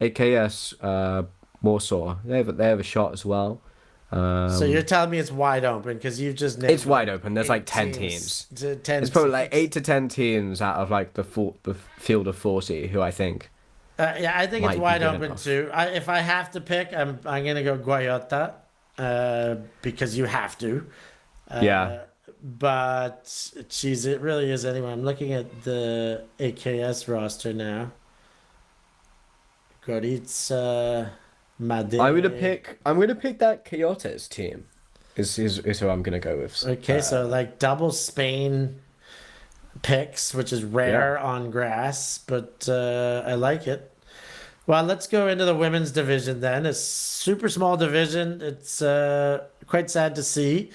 AKS Warsaw. They have a shot as well. So you're telling me it's wide open because you've just named it's wide open. There's like 10 teams. It's probably like 8 to 10 teams out of like the field of 40 who I think Yeah, I think Might it's be wide good open enough. too. If I have to pick, I'm gonna go Guayota, because you have to. Yeah. But geez, it really is anyone. I'm looking at the AKS roster now. Goritza, Made. I'm gonna pick that Coyotes team. Is who I'm gonna go with. Okay, so like double Spain picks, which is rare on grass, but I like it. Well, let's go into the women's division then. A super small division. It's quite sad to see,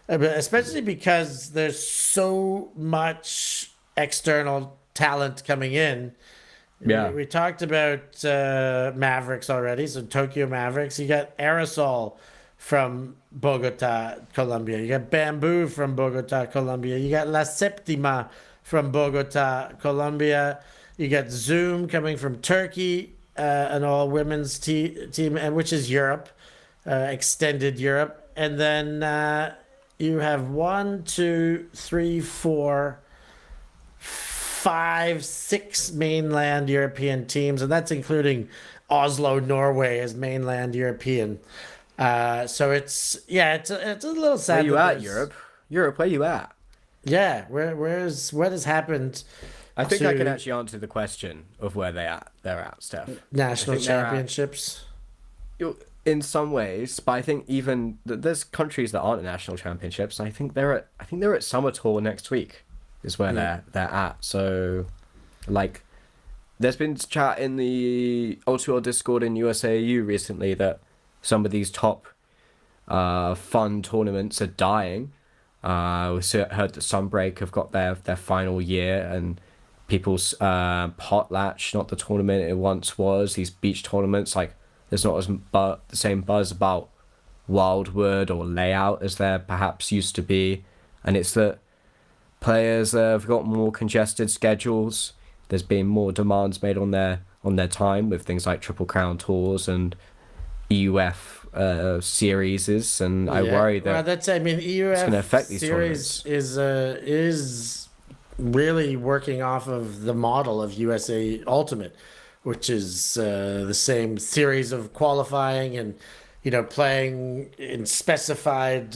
but especially because there's so much external talent coming in. Yeah. We talked about Mavericks already, so Tokyo Mavericks. You got Aerosol from Bogota, Colombia. You got Bamboo from Bogota, Colombia. You got La Septima from Bogota, Colombia. You got Zoom coming from Turkey, an all women's team, and which is Europe, extended Europe. And then you have 1, 2, 3, 4, 5, 6 mainland European teams, and that's including Oslo, Norway, as mainland European. So it's a little sad. Where you that at, there's- Europe? Europe, where you at? Yeah, what has happened? I think I to can actually answer the question of where they're at, Steph. national I think they're at- championships. In some ways, but I think even there's countries that aren't at national championships. And I think they're at Summer Tour next week, is where they're at. So, like, there's been chat in the Ultra Discord in USAU recently that some of these top fun tournaments are dying. We heard that Sunbreak have got their final year, and people's potlatch, not the tournament it once was. These beach tournaments, like, there's not the same buzz about Wildwood or Layout as there perhaps used to be, and it's that players have got more congested schedules. There's been more demands made on their time with things like Triple Crown tours and EUF series, and I worry that EUF it's going to affect these series tournaments. is really working off of the model of USA Ultimate, which is the same series of qualifying and playing in specified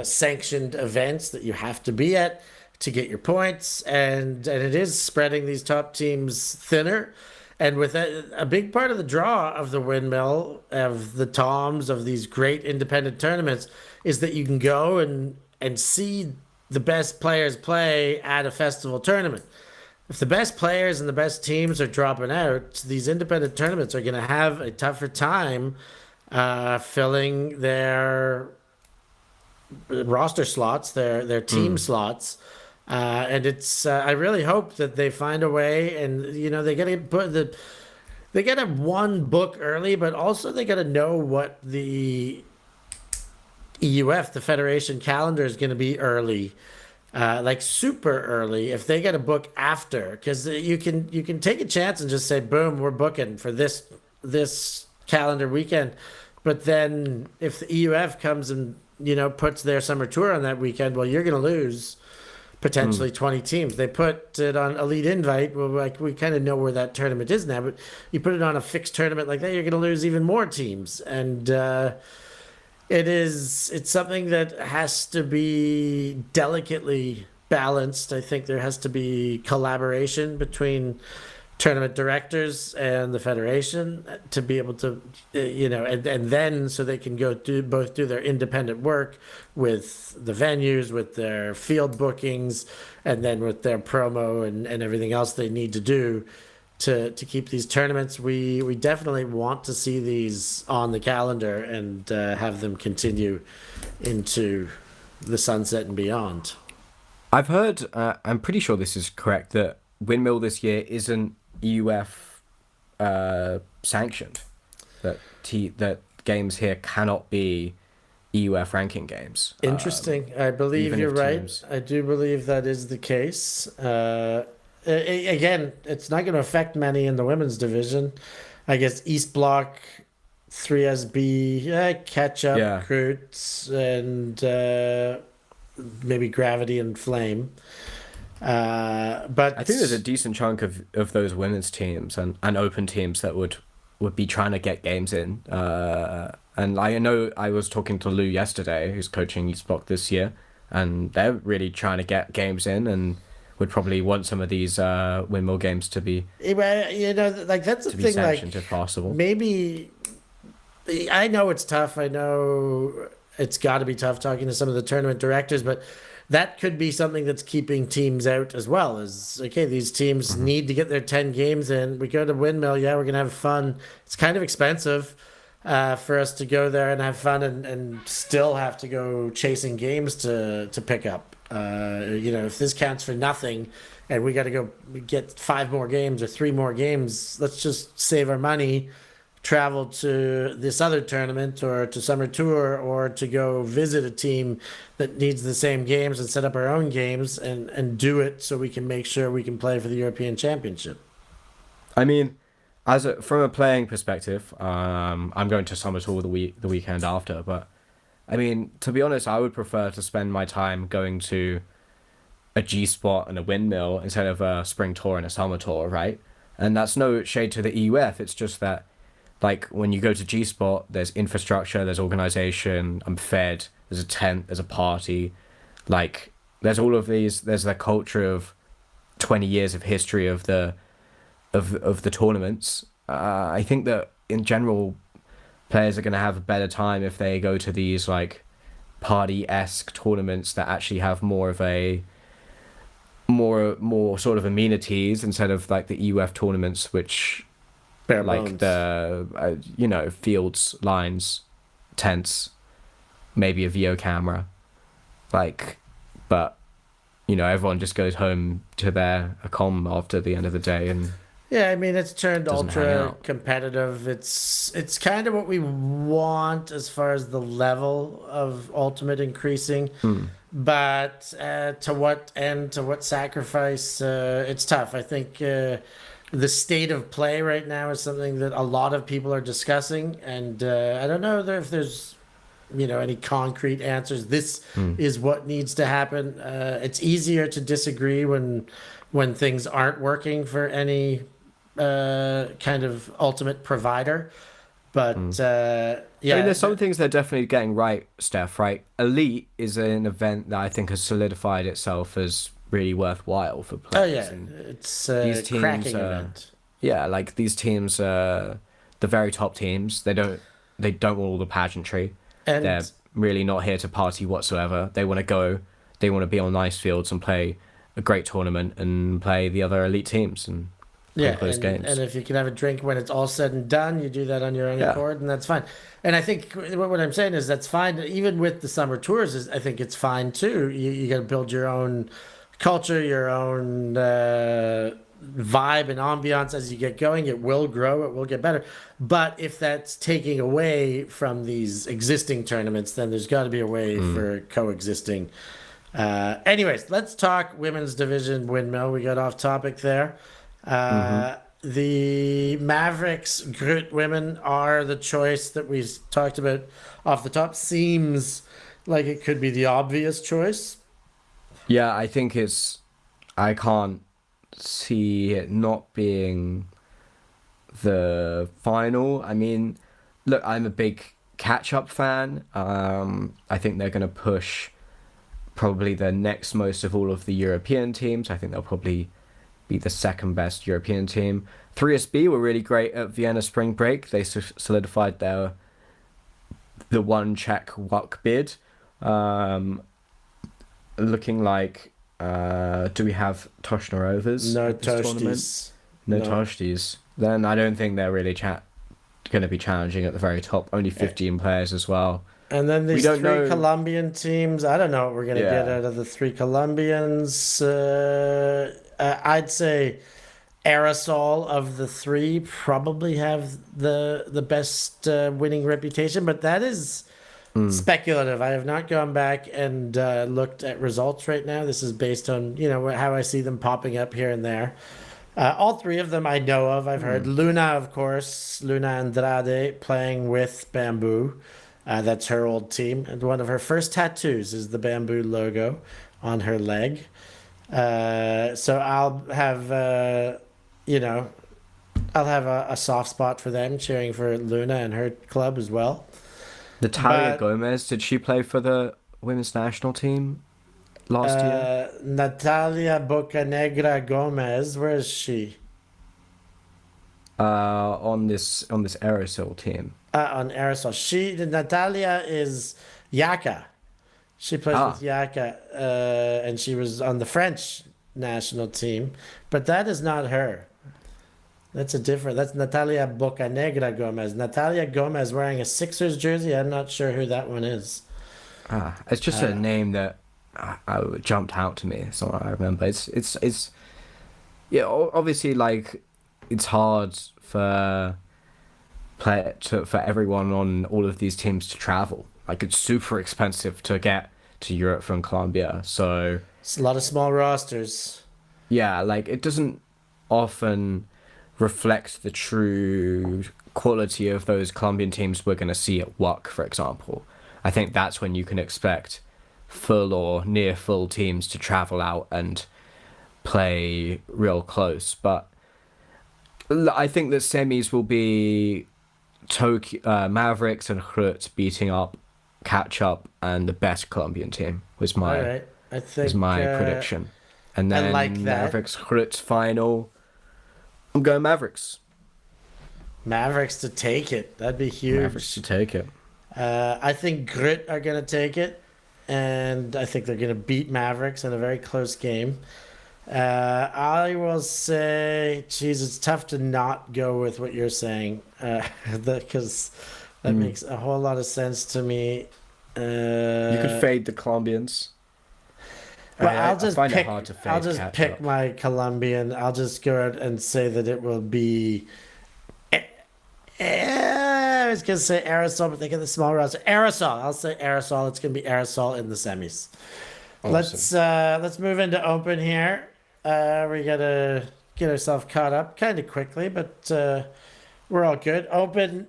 sanctioned events that you have to be at to get your points, and it is spreading these top teams thinner. And with a big part of the draw of the Windmill, of the Toms, of these great independent tournaments, is that you can go and see the best players play at a festival tournament. If the best players and the best teams are dropping out, these independent tournaments are going to have a tougher time filling their roster slots, their team slots. And it's I really hope that they find a way, and they got to put they got to one book early, but also they got to know what the EUF, the federation calendar, is going to be early, like super early. If they get a book after, because you can take a chance and just say, boom, we're booking for this calendar weekend. But then if the EUF comes and puts their summer tour on that weekend, well, you're going to lose potentially 20 teams. They put it on Elite Invite. Well, like, we kind of know where that tournament is now, but you put it on a fixed tournament like that, you're going to lose even more teams. And it's something that has to be delicately balanced. I think there has to be collaboration between tournament directors and the federation to be able to, and then so they can both do their independent work with the venues, with their field bookings, and then with their promo and everything else they need to do to keep these tournaments. We definitely want to see these on the calendar and have them continue into the sunset and beyond. I've heard, I'm pretty sure this is correct, that Windmill this year isn't EUF sanctioned, that games here cannot be EUF ranking games. Interesting. I believe even you're if right. teams- I do believe that is the case. Again, it's not going to affect many in the women's division. I guess East Block, 3SB, catch up, Yeah. Groot, and maybe Gravity and Flame. But I think there's a decent chunk of those women's teams and open teams that would be trying to get games in. And I know I was talking to Lou yesterday, who's coaching Eastblock this year, and they're really trying to get games in and would probably want some of these Windmill games to be like that's the thing. sanctioned Like if possible. maybe I know it's tough. I know it's got to be tough talking to some of the tournament directors, but that could be something that's keeping teams out as well. Is okay, these teams need to get their 10 games in. We go to Windmill, yeah, we're gonna have fun. It's kind of expensive for us to go there and have fun and still have to go chasing games to pick up. If this counts for nothing and we got to go get 5 more games or 3 more games, let's just save our money, travel to this other tournament or to summer tour or to go visit a team that needs the same games and set up our own games and do it so we can make sure we can play for the European Championship. I mean, from a playing perspective, I'm going to summer tour the weekend after, but I mean, to be honest, I would prefer to spend my time going to a G Spot and a Windmill instead of a spring tour and a summer tour, right? And that's no shade to the EUF. It's just that, like, when you go to G Spot, there's infrastructure, there's organization, I'm fed, there's a tent, there's a party. Like, there's all of these, there's the culture of 20 years of history of the tournaments. I think that in general, players are going to have a better time if they go to these, like, party-esque tournaments that actually have more of a more sort of amenities instead of like the EUF tournaments, which Bare like bones. the fields, lines, tents, maybe a VO camera, like, but everyone just goes home to their accom after the end of the day and Yeah, I mean it's turned Doesn't hang ultra out. competitive. It's kind of what we want as far as the level of ultimate increasing, but to what end, to what sacrifice? It's tough. I think the state of play right now is something that a lot of people are discussing, and I don't know if there's any concrete answers. This is what needs to happen. It's easier to disagree when things aren't working for any kind of ultimate provider, but I mean, there's some things they're definitely getting right, Steph, right? Elite is an event that I think has solidified itself as really worthwhile for oh players. yeah, And it's a these teams cracking are- event. yeah, like these teams, the very top teams, they don't want all the pageantry. And They're really not here to party whatsoever. They want to be on nice fields and play a great tournament and play the other elite teams and play yeah, close games. and if you can have a drink when it's all said and done, you do that on your own Yeah. accord, and that's fine. And I think what I'm saying is that's fine. Even with the summer tours, I think it's fine too. You got to build your own culture, your own vibe and ambiance as you get going. It will grow, it will get better. But if that's taking away from these existing tournaments, then there's got to be a way for coexisting. Anyways, let's talk women's division Windmill. We got off topic there. The Mavericks GRUT women are the choice that we talked about off the top. Seems like it could be the obvious choice. Yeah, I think I can't see it not being the final. I mean, look, I'm a big catch-up fan. I think they're going to push probably the next most of all of the European teams. I think they'll probably be the second best European team. 3SB were really great at Vienna Spring Break. They solidified the one Czech WUC bid. Looking like, do we have Toshnarovas? No at this tournament? toasties. No No. Toshties. Then I don't think they're really going to be challenging at the very top. Only 15 players as well. And then these don't three know- Colombian teams. I don't know what we're gonna Yeah. get out of the three Colombians. I'd say Aerosol of the three probably have the best winning reputation, but that is speculative. I have not gone back and looked at results right now. This is based on how I see them popping up here and there. All three of them I know of. I've heard Luna, of course, Luna Andrade playing with Bamboo. That's her old team, and one of her first tattoos is the Bamboo logo on her leg. So I'll have, I'll have a soft spot for them, cheering for Luna and her club as well. Natalia But Gomez, did she play for the women's national team last year? Natalia Bocanegra Gomez, where is she? On this Aerosol team. On Eriksson. Natalia is Yaka. She plays with Yaka, and she was on the French national team, but that is not her. That's Natalia Bocanegra Gomez. Natalia Gomez wearing a Sixers jersey. I'm not sure who that one is. It's just a name that jumped out to me. So I remember. It's yeah. Obviously, like it's hard for for everyone on all of these teams to travel. Like it's super expensive to get to Europe from Colombia. So It's a lot of small rosters. yeah, like it doesn't often reflect the true quality of those Colombian teams we're going to see at WUC, for example. I think that's when you can expect full or near full teams to travel out and play real close. But I think that semis will be Mavericks and GRUT beating up, catch up, and the best Colombian team was All my right, I think prediction. And I then like that. Mavericks GRUT final. I'm going Mavericks. Mavericks to take it. That'd be huge. Mavericks to take it. I think GRUT are gonna take it, and I think they're gonna beat Mavericks in a very close game. I will say, geez, it's tough to not go with what you're saying, because that makes a whole lot of sense to me. You could fade the Colombians. But I I'll just find it pick. hard to fade I'll just catch pick up. my Colombian. I'll just go out and say that it will be. I was gonna say Aerosol, but they get the small roster. Aerosol. I'll say Aerosol. It's gonna be Aerosol in the semis. Awesome. Let's move into open here. We gotta get ourselves caught up kind of quickly, but we're all good. Open.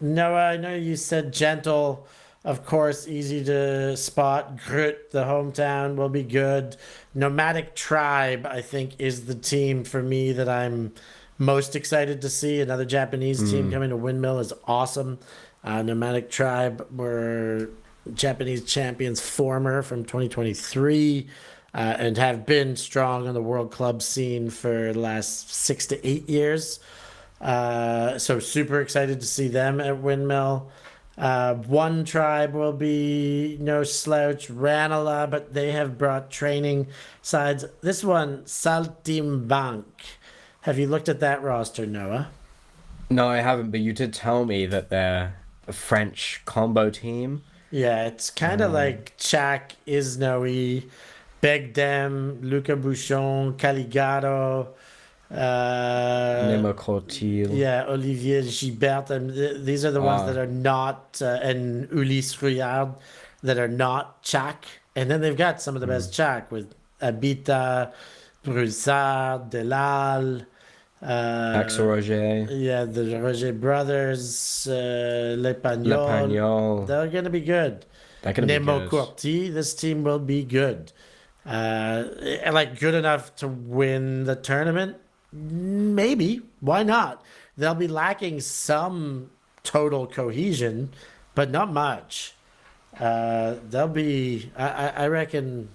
Noah, I know you said gentle. Of course, easy to spot. GRUT, the hometown, will be good. Nomadic Tribe, I think, is the team for me that I'm most excited to see. Another Japanese team coming to Windmill is awesome. Nomadic Tribe were Japanese champions former from 2023 and have been strong on the world club scene for the last 6 to 8 years. So super excited to see them at Windmill. One Tribe will be no slouch, Ranelagh, but they have brought training sides. This one, Saltimbanque. Have you looked at that roster, Noah? No, I haven't, but you did tell me that they're a French combo team. Yeah, it's kind of like Chak, Isnoe, Begdem, Luca Bouchon, Caligaro, Nemo Cortil. yeah, Olivier Gibert. And these are the ones that are not, and Ulysse Rouillard, that are not Chak. And then they've got some of the best Chak with Abita, Broussard, Delal. Axel Roger. Yeah, the Roger brothers, Le Pagnol. They're going to be good. They're going to be Nemo good. Corti, this team will be good. Like good enough to win the tournament? Maybe. Why not? They'll be lacking some total cohesion, but not much. They'll be, I reckon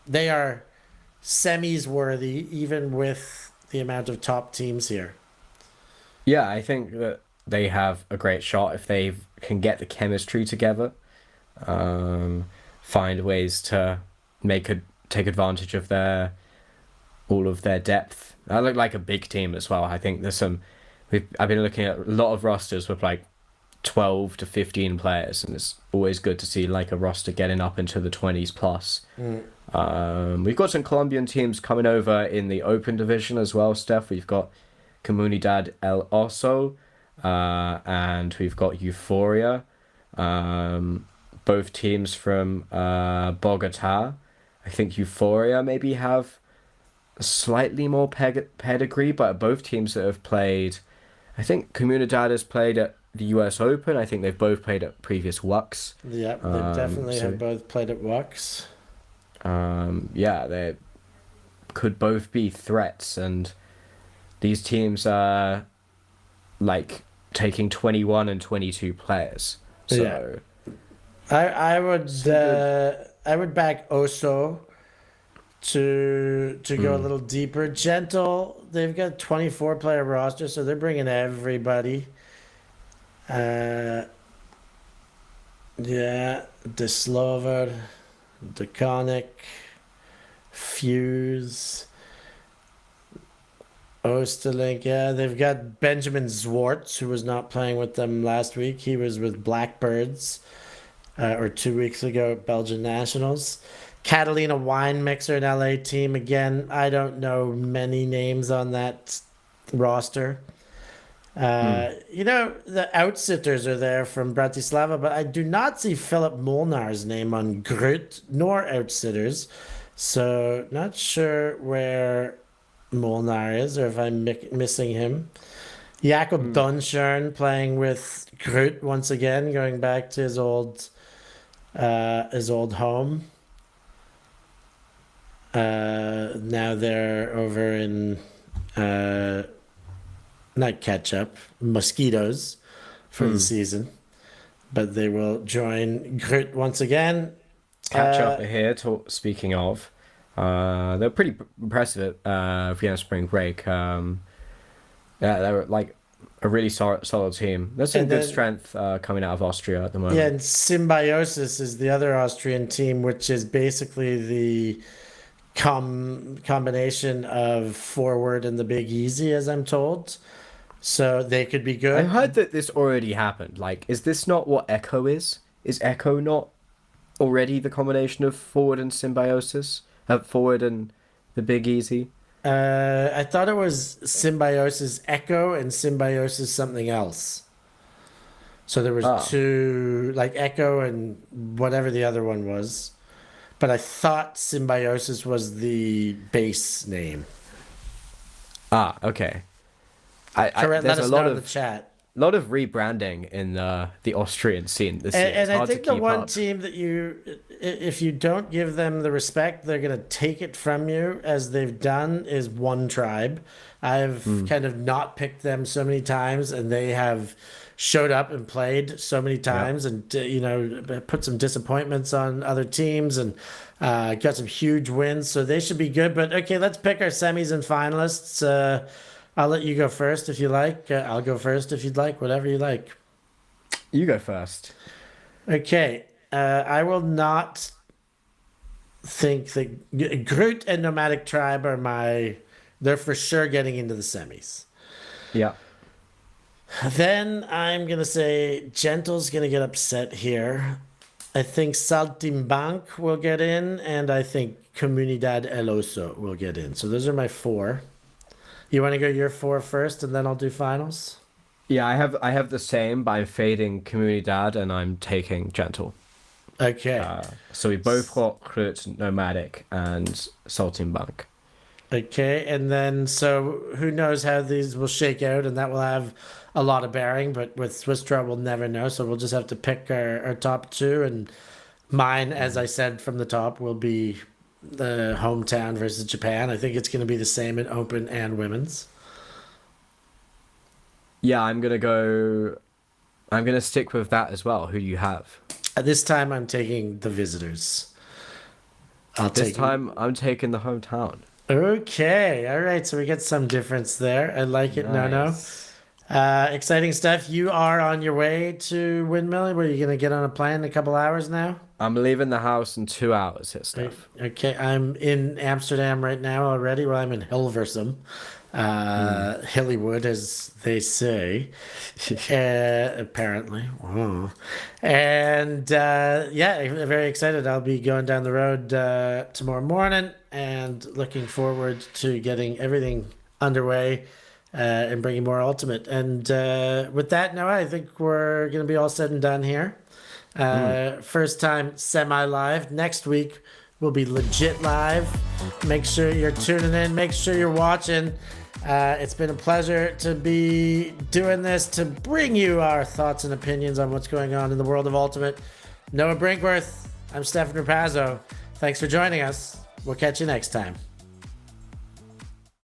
they are semis worthy, even with the amount of top teams here. Yeah, I think that they have a great shot if they can get the chemistry together, find ways to take advantage of all of their depth. I look like a big team as well. I think there's I've been looking at a lot of rosters with like 12 to 15 players, and it's always good to see like a roster getting up into the 20s plus. We've got some Colombian teams coming over in the open division as well, Steph. We've got Comunidad El Oso, and we've got Euphoria. Both teams from Bogota. I think Euphoria maybe have a slightly more pedigree, but both teams that have played, I think Comunidad has played at the US Open. I think they've both played at previous WUCs. Yeah, they definitely have both played at WUCs. Yeah, could both be threats, and these teams are like taking 21 and 22 players. So I would back Oso to go a little deeper. Gentle, they've got a 24 player roster, so they're bringing everybody. Deslover, Deconic, Fuse, Oosterlink. Yeah, they've got Benjamin Zwarts, who was not playing with them last week. He was with Blackbirds, or 2 weeks ago at Belgian Nationals. Catalina Wine Mixer, an LA team. Again, I don't know many names on that roster. You know, the outsitters are there from Bratislava, but I do not see Philip Molnar's name on GRUT nor outsitters. So, not sure where Molnar is or if I'm missing him. Jakob Donschern playing with GRUT once again, going back to his old home. Now they're over in not Ketchup, Mosquitoes for the season, but they will join GRUT once again. Ketchup here. Speaking of, they're pretty impressive at Vienna Spring Break. Yeah, they were like a really solid team. There's some good strength coming out of Austria at the moment. Yeah, and Symbiosis is the other Austrian team, which is basically the combination of Forward and the Big Easy, as I'm told. So they could be good. I heard that this already happened. Like, is this not what Echo is? Is Echo not already the combination of Forward and Symbiosis? Forward and the Big Easy? I thought it was Symbiosis Echo and Symbiosis something else. So there was two, like Echo and whatever the other one was. But I thought Symbiosis was the base name. Okay. Correct. Let there's us a lot know of in the chat. lot of rebranding in the Austrian scene this year. And It's I hard to think the keep one up. team that if you don't give them the respect, they're going to take it from you, as they've done, is One Tribe. I've kind of not picked them so many times, and they have showed up and played so many times, and put some disappointments on other teams, and got some huge wins. So they should be good. But okay, let's pick our semis and finalists. I'll let you go first if you like. I'll go first if you'd like. Whatever you like. You go first. Okay. I will not think that Groot and Nomadic Tribe are they're for sure getting into the semis. Yeah. Then I'm going to say Gentle's going to get upset here. I think Saltimbank will get in, and I think Comunidad El Oso will get in. So those are my four. You want to go your four first, and then I'll do finals? Yeah, I have the same, but I'm fading Comunidad and I'm taking Gentle. Okay. So we both got Groot, Nomadic, and Salting Bank. Okay, and then so who knows how these will shake out, and that will have a lot of bearing, but with Swiss Draw we'll never know, so we'll just have to pick our top two, and mine, as I said from the top, will be the hometown versus Japan. I think it's going to be the same in Open and Women's. Yeah, I'm gonna stick with that as well. Who do you have? This time I'm taking the visitors. I'm taking the hometown. Okay, all right, so we get some difference there. I like it. Nice. No. Exciting stuff. You are on your way to Windmill. Were you going to get on a plane in a couple hours now? I'm leaving the house in 2 hours, hit stuff. Okay, I'm in Amsterdam right now already. Well, I'm in Hilversum. Hillywood, as they say. Apparently. Whoa. And I'm very excited. I'll be going down the road tomorrow morning and looking forward to getting everything underway and bringing more Ultimate. And with that, Noah, I think we're going to be all said and done here. First time semi-live. Next week will be legit live. Make sure you're tuning in. Make sure you're watching. It's been a pleasure to be doing this, to bring you our thoughts and opinions on what's going on in the world of Ultimate. Noah Brinkworth, I'm Stefan Rapazzo. Thanks for joining us. We'll catch you next time.